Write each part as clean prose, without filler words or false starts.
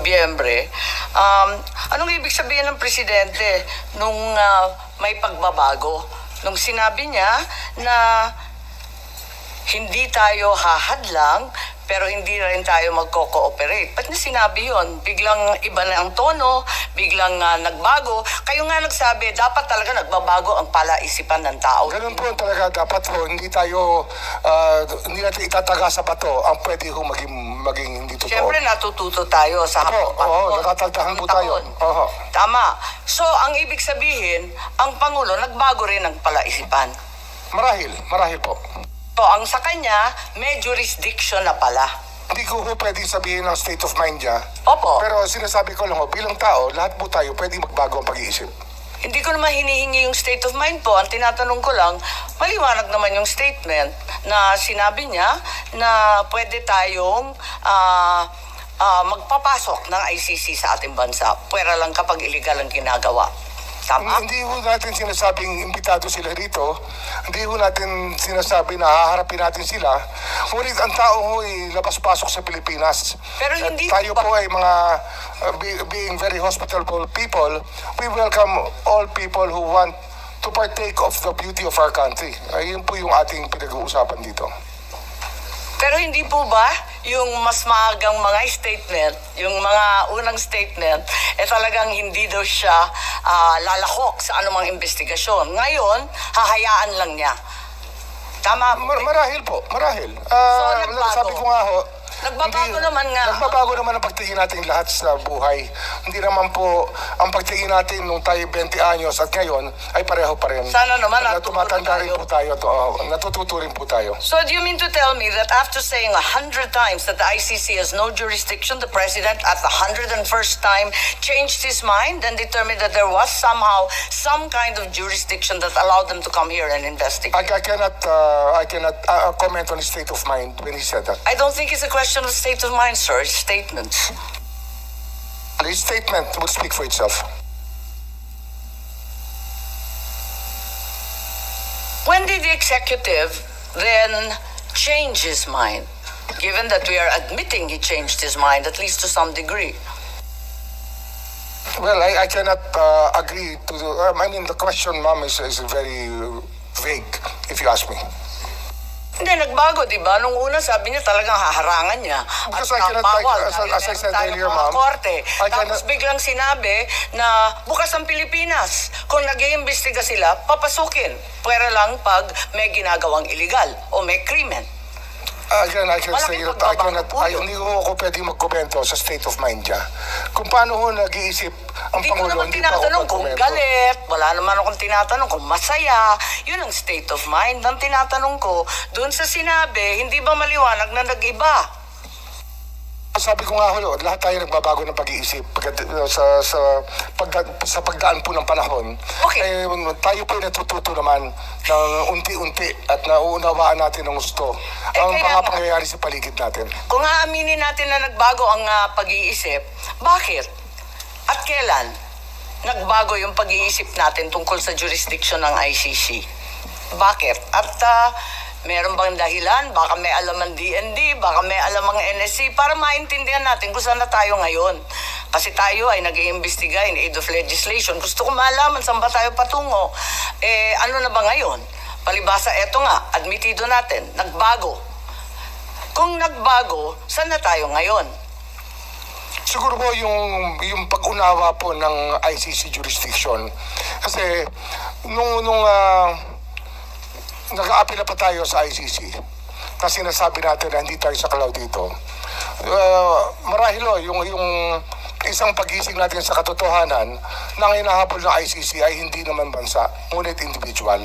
Nobyembre, anong ibig sabihin ng presidente nung may pagbabago? Nung sinabi niya na hindi tayo hahadlang, pero hindi rin tayo magko-cooperate. Ba't niya sinabi yun? Biglang iba na ang tono, biglang nagbago. Kayo nga nagsabi, dapat talaga nagbabago ang palaisipan ng tao. Ganun po talaga dapat po. Hindi tayo, hindi natin itataga sa bato ang pwede kong maging hindi totoo. Siyempre natututo tayo sa hapon. Oo, natataldahan po tayo. Oo. Tama. So, ang ibig sabihin, ang Pangulo nagbago rin ang palaisipan. Marahil po. So, ang sa kanya, may jurisdiction na pala. Hindi ko pwede sabihin ang state of mind niya. Opo. Pero sinasabi ko lang, bilang tao, lahat po tayo pwede magbago ang pag-iisip. Hindi ko naman hinihingi yung state of mind po. Ang tinatanong ko lang, maliwanag naman yung statement na sinabi niya na pwede tayong magpapasok ng ICC sa ating bansa. Pwera lang kapag illegal ang ginagawa. Tama? Hindi ho natin sinasabing imbitado sila rito. Hindi ho natin sinasabi na haharapin natin sila. Ngunit ang tao ho ay labas-pasok sa Pilipinas. Pero hindi tayo po ay mga being very hospitable people. We welcome all people who want to partake of the beauty of our country. Ayun po yung ating pinag-uusapan dito. Pero hindi po ba yung mas maagang mga statement, yung mga unang statement, talagang hindi daw siya lalakok sa anumang investigasyon. Ngayon, hahayaan lang niya. Tama po. Marahil po, marahil. nagbago. Sabi ko nga ho, Nagbabago naman nga. Nagbabago naman ang pagtingin natin lahat sa buhay. Hindi naman po ang pagtingin natin nung tayo 20 anyos at ngayon ay pareho pa rin. Sana naman tumatanda rin po tayo. Natututo rin po tayo. So do you mean to tell me that after saying 100 times that the ICC has no jurisdiction, the President at the 101st time changed his mind and determined that there was somehow some kind of jurisdiction that allowed them to come here and investigate? I cannot comment on his state of mind when he said that. I don't think it's a question of state of mind, sir. It's statements. His statement will speak for itself. When did the executive then change his mind? Given that we are admitting he changed his mind, at least to some degree. Well, I cannot agree to the question, ma'am, is very vague, if you ask me. Hindi, nagbago, di ba? Nung una, sabi niya talagang haharangan niya. Because I cannot, as I said earlier, ma'am, Tapos biglang sinabi na bukas ang Pilipinas. Kung nag-iimbestiga sila, papasukin. Pwera lang pag may ginagawang illegal o may krimen. I can say that hindi ko ako pwede magkomento sa state of mind niya. Kung paano ho nag-iisip ang Hindi ko Pangulo, naman tinatanong kung galit, wala naman akong tinatanong kung masaya. Yun ang state of mind. Ang tinatanong ko, doon sa sinabi, hindi ba maliwanag na nag-iba? Sabi ko nga ho, lahat tayo nagbabago ng pag-iisip sa pagdaan po ng panahon. Okay. Tayo po ay natututo naman ng unti-unti at nauunawaan natin ng gusto ang mga pangyayari sa paligid natin. Kung aaminin natin na nagbago ang pag-iisip, bakit? At kailan nagbago yung pag-iisip natin tungkol sa jurisdiction ng ICC? Bakit? At meron bang dahilan? Baka may alam ang DND, baka may alam ang NSC para maintindihan natin kung saan na tayo ngayon. Kasi tayo ay nag-iimbestiga in aid of legislation. Gusto ko malaman saan ba tayo patungo. Ano na ba ngayon? Palibasa, eto nga, admitido natin, nagbago. Kung nagbago, saan na tayo ngayon? Siguro po yung pag-unawa po ng ICC jurisdiction. Kasi nung nag-aapila pa tayo sa ICC, kasi sinasabi natin na hindi tayo saklaw dito. Marahil yung isang pagising natin sa katotohanan na ang hinahabol ng ICC ay hindi naman bansa, ngunit individual.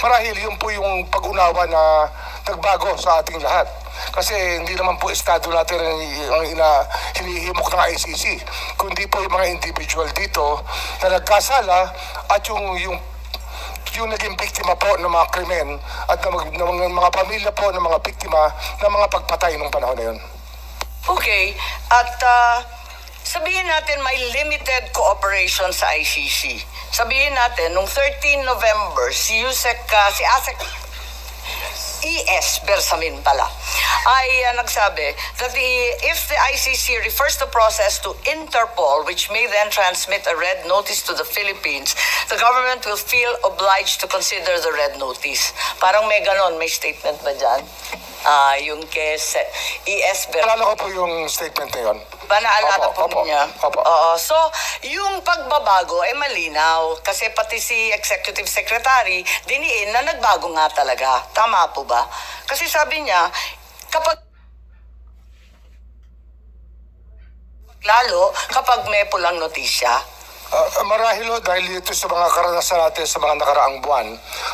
Marahil yun po yung pag-unawa na nagbago sa ating lahat. Kasi hindi naman po estado natin ang hinihimok ng ICC, kundi po yung mga individual dito na nagkasala at yung naging biktima po ng mga krimen at ng mga pamilya po ng mga biktima ng mga pagpatay nung panahon na yun. Okay. At sabihin natin may limited cooperation sa ICC. Sabihin natin, nung 13 November, si ASEC E.S. Bersamin pala, ay nagsabi that if the ICC refers the process to Interpol, which may then transmit a red notice to the Philippines, the government will feel obliged to consider the red notice. Parang may ganon, may statement ba dyan? Yung kay E.S. Bersamin. Alala ko po yung statement na yun. Ba naalala po Opo, niya? opo. Oo. So, yung pagbabago ay malinaw kasi pati si Executive Secretary diniin na nagbago nga talaga. Tama po ba? Kasi sabi niya, lalo kapag may pulang notisya. Marahil ho, dahil ito sa mga karanasan natin sa mga nakaraang buwan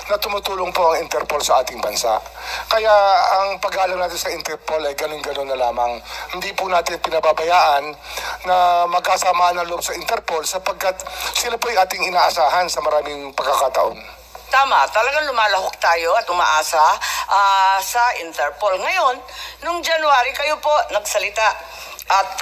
na tumutulong po ang Interpol sa ating bansa. Kaya ang pag-aalam natin sa Interpol ay ganun-ganun na lamang. Hindi po natin pinababayaan na magkasamaan ng loob sa Interpol sapagkat sila po yung ating inaasahan sa maraming pagkakataon. Tama, talagang lumalahok tayo at umaasa sa Interpol. Ngayon, nung January, kayo po nagsalita. At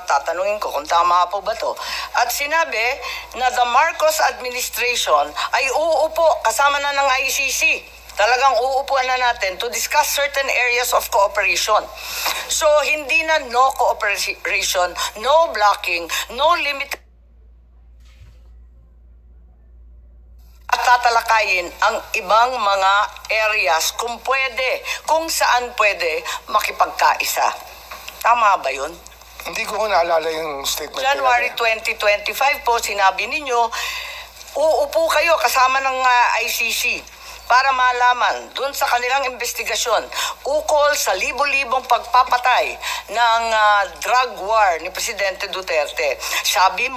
tatanungin ko kung tama po ba to. At sinabi na the Marcos administration ay uupo kasama na ng ICC. Talagang uupuan na natin to discuss certain areas of cooperation. So, hindi na no cooperation, no blocking, no limit. At tatalakayin ang ibang mga areas kung pwede, kung saan pwede makipagkaisa. Tama ba yun? Hindi ko naalala yung statement. January 2025 po, sinabi ninyo, uupo kayo kasama ng ICC para malaman dun sa kanilang investigasyon ukol sa libo-libong pagpapatay ng drug war ni Presidente Duterte. Sabi mo,